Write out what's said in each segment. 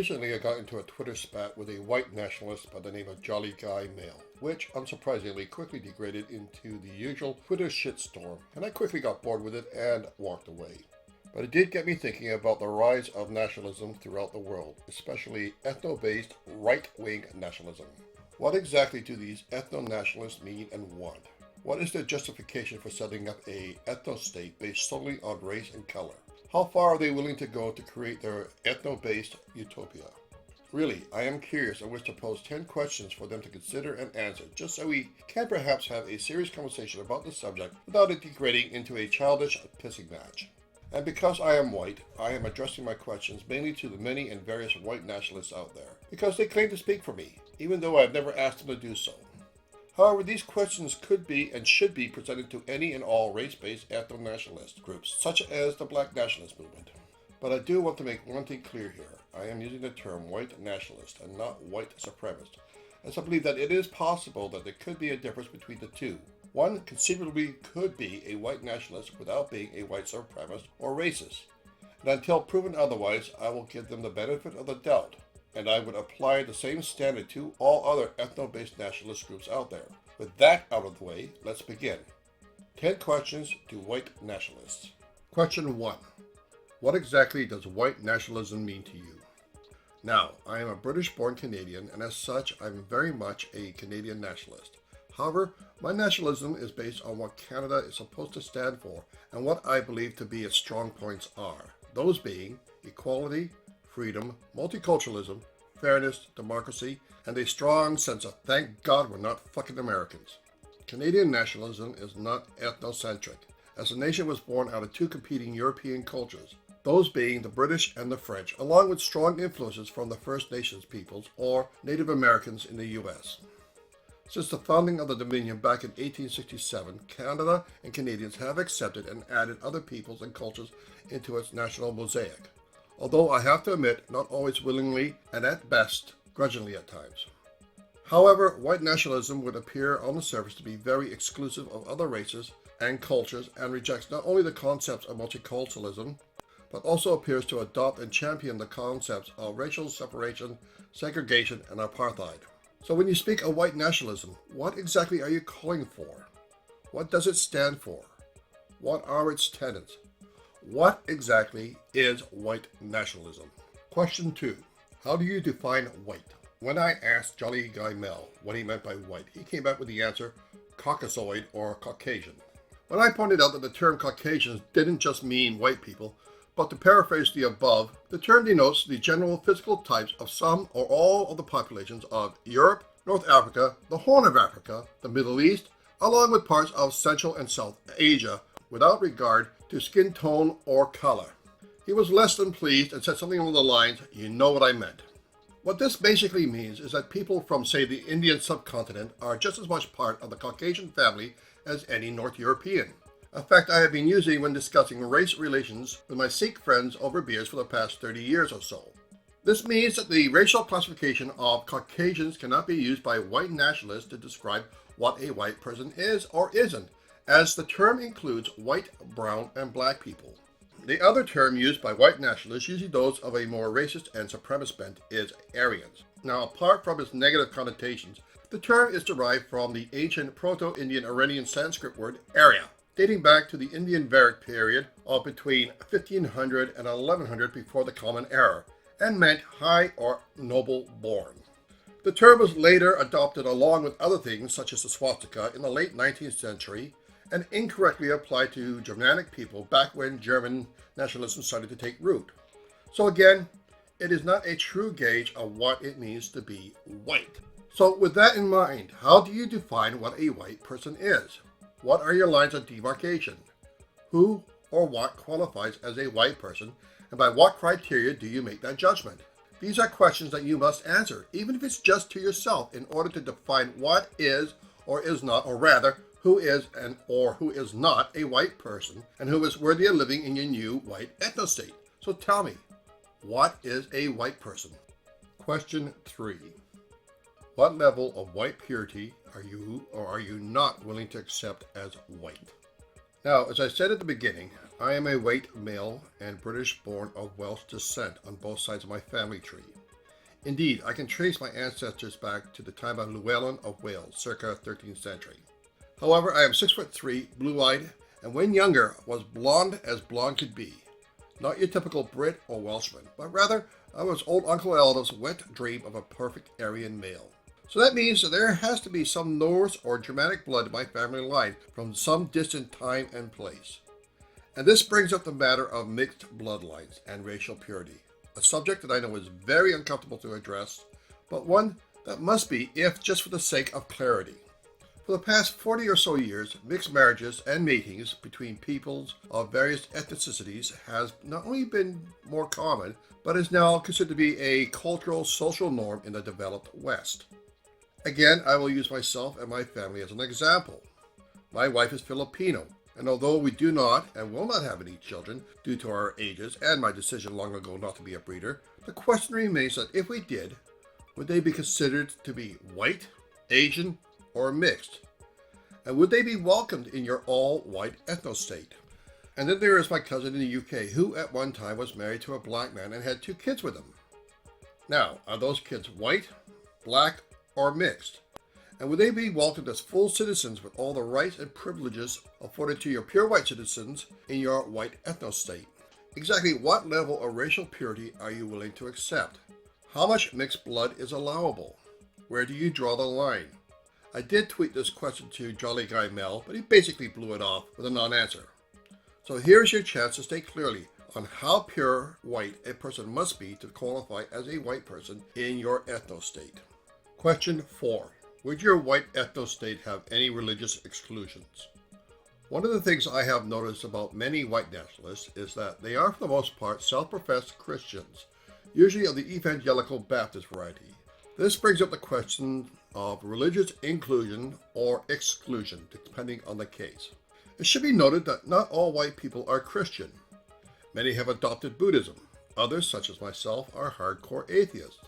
Recently I got into a Twitter spat with a white nationalist by the name of Jolly Guy Mail, which unsurprisingly quickly degraded into the usual Twitter shitstorm, and I quickly got bored with it and walked away. But it did get me thinking about the rise of nationalism throughout the world, especially ethno-based right-wing nationalism. What exactly do these ethno-nationalists mean and want? What is their justification for setting up a ethno-state based solely on race and color? How far are they willing to go to create their ethno-based utopia? Really, I am curious and wish to pose 10 questions for them to consider and answer, just so we can perhaps have a serious conversation about the subject without it degrading into a childish pissing match. And because I am white, I am addressing my questions mainly to the many and various white nationalists out there, because they claim to speak for me, even though I have never asked them to do so. However, these questions could be and should be presented to any and all race-based ethno-nationalist groups, such as the Black Nationalist movement. But I do want to make one thing clear here. I am using the term white nationalist and not white supremacist, as I believe that it is possible that there could be a difference between the two. One conceivably could be a white nationalist without being a white supremacist or racist. And until proven otherwise, I will give them the benefit of the doubt, and I would apply the same standard to all other ethno-based nationalist groups out there. With that out of the way, let's begin. 10 questions to white nationalists. Question 1. What exactly does white nationalism mean to you? Now, I am a British-born Canadian, and as such, I'm very much a Canadian nationalist. However, my nationalism is based on what Canada is supposed to stand for and what I believe to be its strong points are. Those being equality, freedom, multiculturalism, fairness, democracy, and a strong sense of thank God we're not fucking Americans. Canadian nationalism is not ethnocentric, as the nation was born out of two competing European cultures, those being the British and the French, along with strong influences from the First Nations peoples or Native Americans in the US. Since the founding of the Dominion back in 1867, Canada and Canadians have accepted and added other peoples and cultures into its national mosaic. Although I have to admit, not always willingly and at best, grudgingly at times. However, white nationalism would appear on the surface to be very exclusive of other races and cultures and rejects not only the concepts of multiculturalism, but also appears to adopt and champion the concepts of racial separation, segregation, and apartheid. So when you speak of white nationalism, what exactly are you calling for? What does it stand for? What are its tenets? What exactly is white nationalism? Question 2. How do you define white? When I asked Jolly Guy Mel what he meant by white, he came back with the answer Caucasoid or Caucasian. When I pointed out that the term Caucasians didn't just mean white people, but to paraphrase the above, the term denotes the general physical types of some or all of the populations of Europe, North Africa, the Horn of Africa, the Middle East, along with parts of Central and South Asia, without regard to skin tone or color. He was less than pleased and said something along the lines, "You know what I meant." What this basically means is that people from, say, the Indian subcontinent are just as much part of the Caucasian family as any North European. A fact I have been using when discussing race relations with my Sikh friends over beers for the past 30 years or so. This means that the racial classification of Caucasians cannot be used by white nationalists to describe what a white person is or isn't, as the term includes white, brown, and black people. The other term used by white nationalists, usually those of a more racist and supremacist bent, is Aryans. Now, apart from its negative connotations, the term is derived from the ancient Proto-Indian Iranian Sanskrit word Arya, dating back to the Indian Vedic period of between 1500 and 1100 before the Common Era, and meant high or noble born. The term was later adopted along with other things such as the swastika in the late 19th century, and incorrectly applied to Germanic people back when German nationalism started to take root. So again, it is not a true gauge of what it means to be white. So with that in mind, how do you define what a white person is? What are your lines of demarcation? Who or what qualifies as a white person, and by what criteria do you make that judgment? These are questions that you must answer, even if it's just to yourself, in order to define what is or is not, or rather, who is and or who is not a white person, and who is worthy of living in your new white ethno-state. So tell me, what is a white person? Question 3. What level of white purity are you or are you not willing to accept as white? Now, as I said at the beginning, I am a white male and British born of Welsh descent on both sides of my family tree. Indeed, I can trace my ancestors back to the time of Llewellyn of Wales, circa 13th century. However, I am 6'3", blue-eyed, and when younger was blonde as blonde could be. Not your typical Brit or Welshman, but rather I was old Uncle Elda's wet dream of a perfect Aryan male. So that means that there has to be some Norse or Germanic blood in my family line from some distant time and place. And this brings up the matter of mixed bloodlines and racial purity, a subject that I know is very uncomfortable to address, but one that must be, if just for the sake of clarity. For the past 40 or so years, mixed marriages and matings between peoples of various ethnicities has not only been more common, but is now considered to be a cultural social norm in the developed West. Again, I will use myself and my family as an example. My wife is Filipino, and although we do not and will not have any children due to our ages and my decision long ago not to be a breeder, the question remains that if we did, would they be considered to be white, Asian, or mixed? And would they be welcomed in your all-white ethno-state? And then there is my cousin in the UK who at one time was married to a black man and had 2 kids with him. Now, are those kids white, black, or mixed? And would they be welcomed as full citizens with all the rights and privileges afforded to your pure white citizens in your white ethno-state? Exactly what level of racial purity are you willing to accept? How much mixed blood is allowable? Where do you draw the line? I did tweet this question to Jolly Guy Mel, but he basically blew it off with a non-answer. So here's your chance to state clearly on how pure white a person must be to qualify as a white person in your ethno-state. Question 4. Would your white ethno-state have any religious exclusions? One of the things I have noticed about many white nationalists is that they are for the most part self-professed Christians, usually of the evangelical Baptist variety. This brings up the question of religious inclusion or exclusion, depending on the case. It should be noted that not all white people are Christian. Many have adopted Buddhism. Others, such as myself, are hardcore atheists.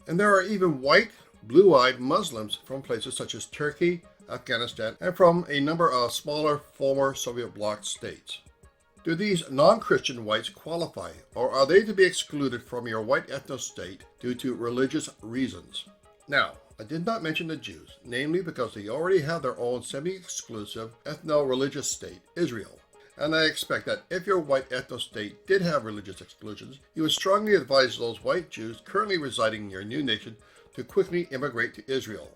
And there are even white, blue-eyed Muslims from places such as Turkey, Afghanistan, and from a number of smaller former Soviet bloc states. Do these non-Christian whites qualify, or are they to be excluded from your white ethno-state due to religious reasons? Now, I did not mention the Jews, namely because they already have their own semi-exclusive ethno-religious state, Israel. And I expect that if your white ethno-state did have religious exclusions, you would strongly advise those white Jews currently residing in your new nation to quickly immigrate to Israel.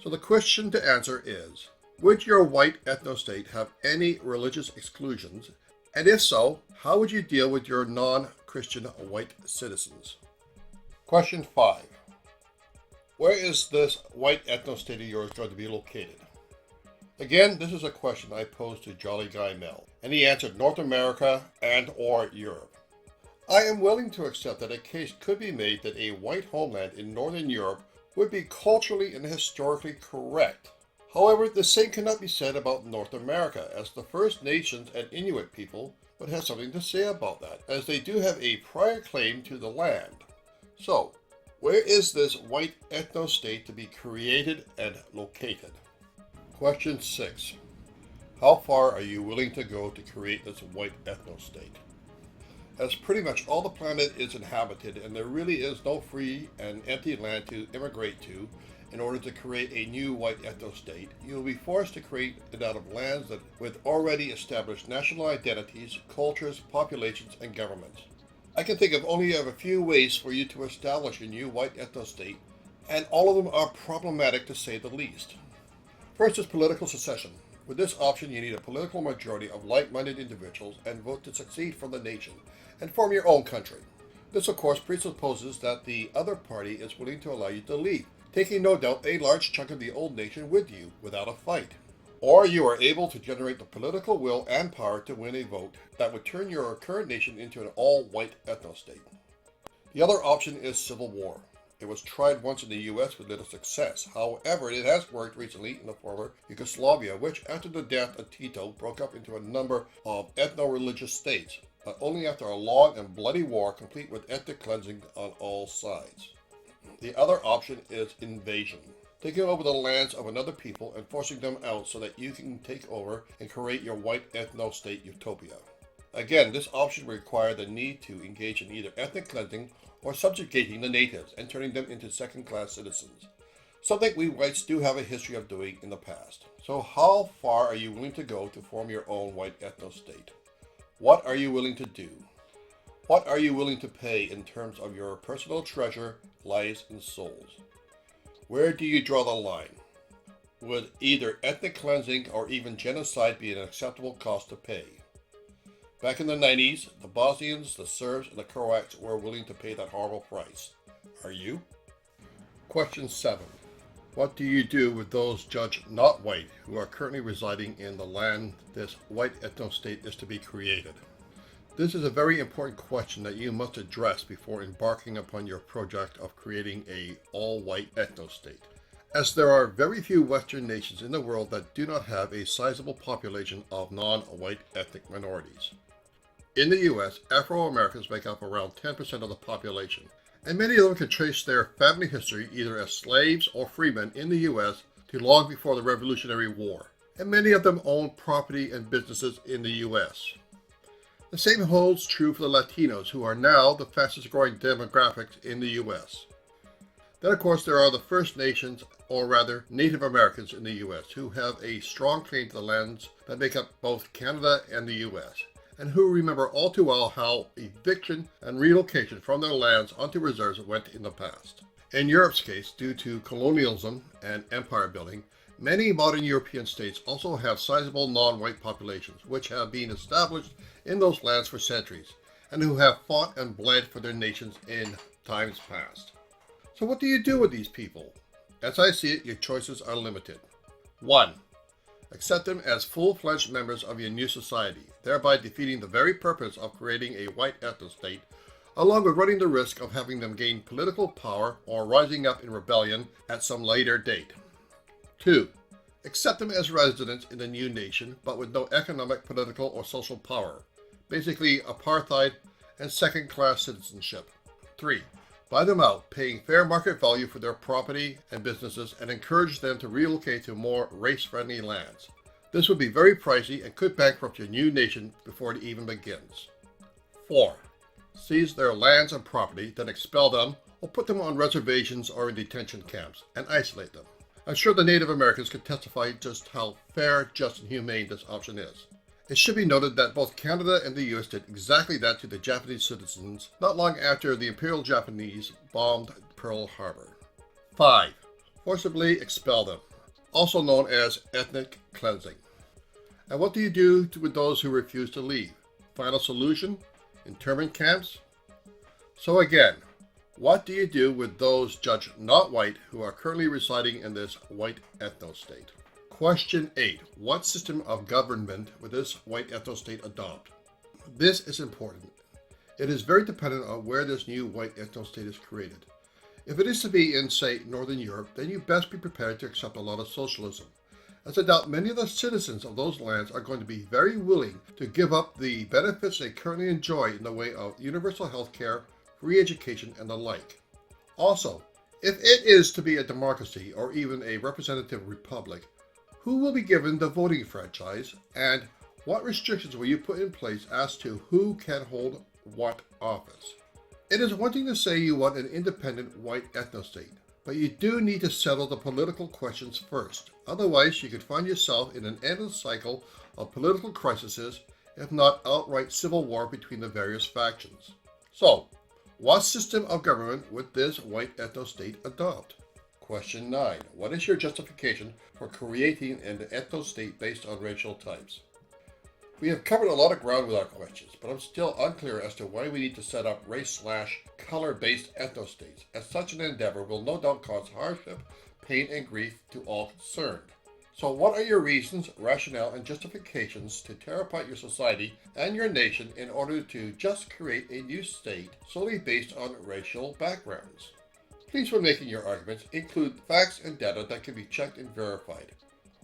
So the question to answer is, would your white ethno-state have any religious exclusions? And if so, how would you deal with your non-Christian white citizens? Question 5. Where is this white ethno-state of yours going to be located? Again, this is a question I posed to Jolly Guy Mel, and he answered North America and or Europe. I am willing to accept that a case could be made that a white homeland in Northern Europe would be culturally and historically correct. However, the same cannot be said about North America, as the First Nations and Inuit people would have something to say about that, as they do have a prior claim to the land. So, where is this white ethno-state to be created and located? Question 6. How far are you willing to go to create this white ethno-state? As pretty much all the planet is inhabited and there really is no free and empty land to immigrate to in order to create a new white ethno-state, you will be forced to create it out of lands that with already established national identities, cultures, populations, and governments. I can think of only a few ways for you to establish a new white ethno-state, and all of them are problematic to say the least. First is political secession. With this option, you need a political majority of like-minded individuals and vote to succeed from the nation and form your own country. This, of course, presupposes that the other party is willing to allow you to leave, taking no doubt a large chunk of the old nation with you without a fight. Or you are able to generate the political will and power to win a vote that would turn your current nation into an all-white ethno-state. The other option is civil war. It was tried once in the U.S. with little success. However, it has worked recently in the former Yugoslavia, which after the death of Tito broke up into a number of ethno-religious states, but only after a long and bloody war complete with ethnic cleansing on all sides. The other option is invasion, taking over the lands of another people and forcing them out so that you can take over and create your white ethno-state utopia. Again, this option would require the need to engage in either ethnic cleansing or subjugating the natives and turning them into second-class citizens, something we whites do have a history of doing in the past. So how far are you willing to go to form your own white ethno-state? What are you willing to do? What are you willing to pay in terms of your personal treasure, lives, and souls? Where do you draw the line? Would either ethnic cleansing or even genocide be an acceptable cost to pay? Back in the 90s, the Bosnians, the Serbs, and the Croats were willing to pay that horrible price. Are you? Question 7. What do you do with those judged not white who are currently residing in the land this white ethno-state is to be created? This is a very important question that you must address before embarking upon your project of creating a all-white ethno-state, as there are very few Western nations in the world that do not have a sizable population of non-white ethnic minorities. In the U.S., Afro-Americans make up around 10% of the population, and many of them can trace their family history either as slaves or freemen in the U.S. to long before the Revolutionary War, and many of them own property and businesses in the U.S. The same holds true for the Latinos, who are now the fastest growing demographics in the U.S. Then, of course, there are the First Nations, or rather Native Americans in the U.S., who have a strong claim to the lands that make up both Canada and the U.S., and who remember all too well how eviction and relocation from their lands onto reserves went in the past. In Europe's case, due to colonialism and empire building, many modern European states also have sizable non-white populations, which have been established in those lands for centuries, and who have fought and bled for their nations in times past. So what do you do with these people? As I see it, your choices are limited. 1. Accept them as full-fledged members of your new society, thereby defeating the very purpose of creating a white ethno-state, along with running the risk of having them gain political power or rising up in rebellion at some later date. 2. Accept them as residents in the new nation, but with no economic, political, or social power, basically apartheid and second-class citizenship. 3. Buy them out, paying fair market value for their property and businesses, and encourage them to relocate to more race-friendly lands. This would be very pricey and could bankrupt your new nation before it even begins. 4. Seize their lands and property, then expel them or put them on reservations or in detention camps and isolate them. I'm sure the Native Americans could testify just how fair, just, and humane this option is. It should be noted that both Canada and the US did exactly that to the Japanese citizens not long after the Imperial Japanese bombed Pearl Harbor. 5. Forcibly expel them, also known as ethnic cleansing. And what do you do with those who refuse to leave? Final solution? Internment camps? So again, what do you do with those judged not white who are currently residing in this white ethno-state? Question 8. What system of government would this white ethno-state adopt? This is important. It is very dependent on where this new white ethno-state is created. If it is to be in, say, Northern Europe, then you best be prepared to accept a lot of socialism, as I doubt many of the citizens of those lands are going to be very willing to give up the benefits they currently enjoy in the way of universal health care, free education, and the like. Also, if it is to be a democracy or even a representative republic, who will be given the voting franchise, and what restrictions will you put in place as to who can hold what office? It is one thing to say you want an independent white ethno-state, but you do need to settle the political questions first. Otherwise, you could find yourself in an endless cycle of political crises, if not outright civil war between the various factions. So, what system of government would this white ethno-state adopt? Question 9. What is your justification for creating an ethno-state based on racial types? We have covered a lot of ground with our questions, but I'm still unclear as to why we need to set up race/color-based ethno-states, as such an endeavor will no doubt cause hardship, pain, and grief to all concerned. So what are your reasons, rationale, and justifications to tear apart your society and your nation in order to just create a new state solely based on racial backgrounds? Please, when making your arguments, include facts and data that can be checked and verified.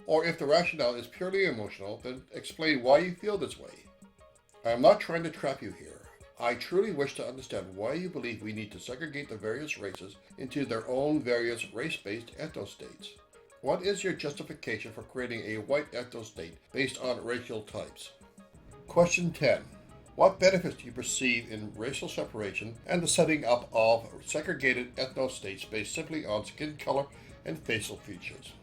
Or if the rationale is purely emotional, then explain why you feel this way. I am not trying to trap you here. I truly wish to understand why you believe we need to segregate the various races into their own various race-based ethno-states. What is your justification for creating a white ethno-state based on racial types? Question 10. What benefits do you perceive in racial separation and the setting up of segregated ethno-states based simply on skin color and facial features?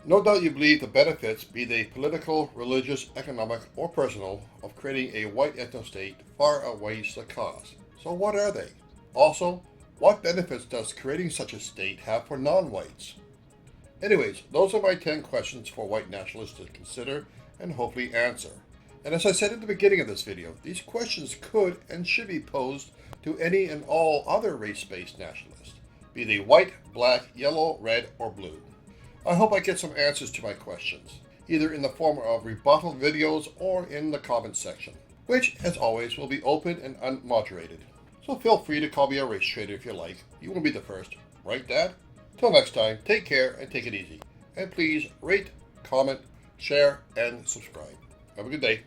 No doubt you believe the benefits, be they political, religious, economic, or personal, of creating a white ethno-state far outweighs the cost. So what are they? Also, what benefits does creating such a state have for non-whites? Anyways, those are my 10 questions for white nationalists to consider and hopefully answer. And as I said at the beginning of this video, these questions could and should be posed to any and all other race-based nationalists, be they white, black, yellow, red, or blue. I hope I get some answers to my questions, either in the form of rebuttal videos or in the comments section, which, as always, will be open and unmoderated. So feel free to call me a race traitor if you like. You won't be the first, right, Dad? Till next time, take care and take it easy. And please rate, comment, share, and subscribe. Have a good day.